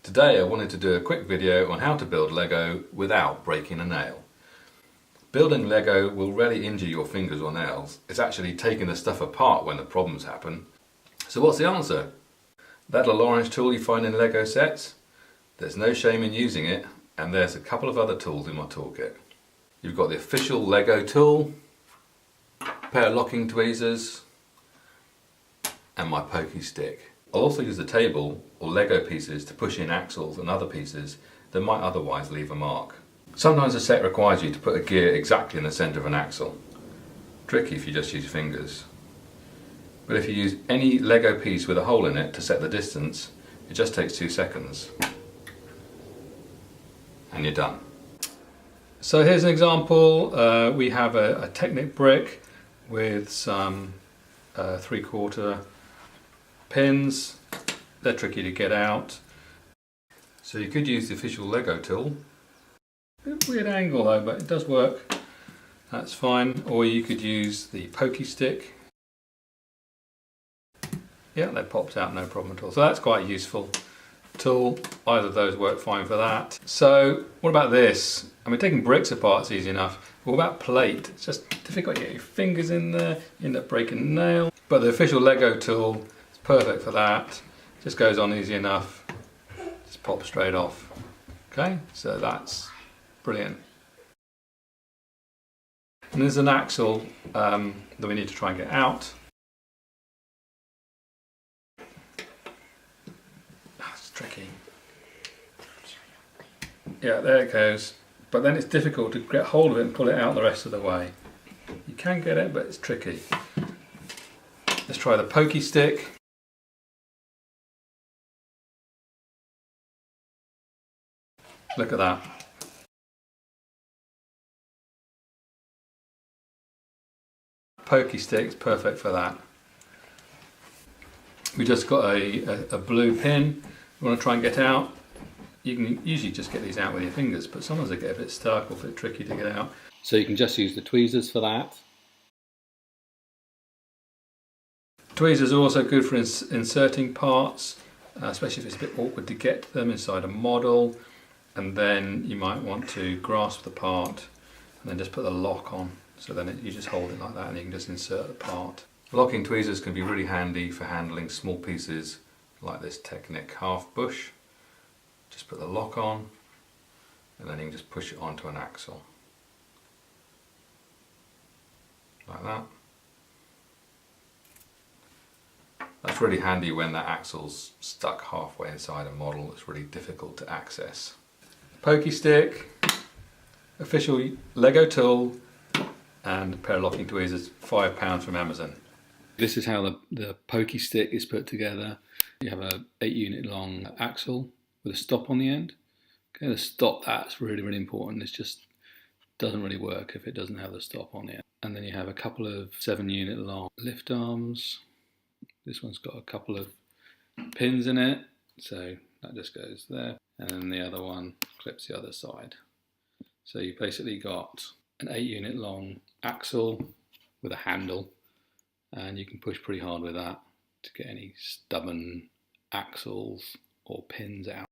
Today I wanted to do a quick video on how to build Lego without breaking a nail. Building Lego will rarely injure your fingers or nails. It's actually taking the stuff apart when the problems happen. So what's the answer? That little orange tool you find in Lego sets? There's no shame in using it, and there's a couple of other tools in my toolkit. You've got the official Lego tool, a pair of locking tweezers, and my pokey stick. I'll also use the table or Lego pieces to push in axles and other pieces that might otherwise leave a mark. Sometimes a set requires you to put a gear exactly in the centre of an axle. Tricky if you just use fingers. But if you use any Lego piece with a hole in it to set the distance, it just takes 2 seconds. And you're done. So here's an example. We have a Technic brick with some 3/4 pins. They're tricky to get out. So you could use the official Lego tool. A bit weird angle though, but it does work. That's fine. Or you could use the pokey stick. Yeah, that pops out no problem at all. So that's quite a useful tool. Either of those work fine for that. So what about this? I mean, taking bricks apart is easy enough. What about plate? It's just difficult to get your fingers in there. You end up breaking a nail. But the official Lego tool is perfect for that. Just goes on easy enough. Just pops straight off. Okay, so that's brilliant. And there's an axle that we need to try and get out. That's tricky. Yeah, there it goes. But then it's difficult to get hold of it and pull it out the rest of the way. You can get it, but it's tricky. Let's try the pokey stick. Look at that. Pokey stick's perfect for that. We just got a blue pin. You want to try and get out. You can usually just get these out with your fingers, but sometimes they get a bit stuck or a bit tricky to get out. So you can just use the tweezers for that. Tweezers are also good for inserting parts, especially if it's a bit awkward to get them inside a model. And then you might want to grasp the part and then just put the lock on. So then you just hold it like that and you can just insert the part. Locking tweezers can be really handy for handling small pieces like this Technic half bush. Just put the lock on and then you can just push it onto an axle. Like that. That's really handy when that axle's stuck halfway inside a model. It's really difficult to access. Pokey stick, official Lego tool, and a pair of locking tweezers, £5 from Amazon. This is how the pokey stick is put together. You have a 8-unit long axle with a stop on the end. Okay, the stop, that's really, really important. It just doesn't really work if it doesn't have the stop on it. And then you have a couple of 7-unit long lift arms. This one's got a couple of pins in it, so that just goes there. And then the other one clips the other side. So you've basically got an 8-unit long axle with a handle, and you can push pretty hard with that to get any stubborn axles or pins out.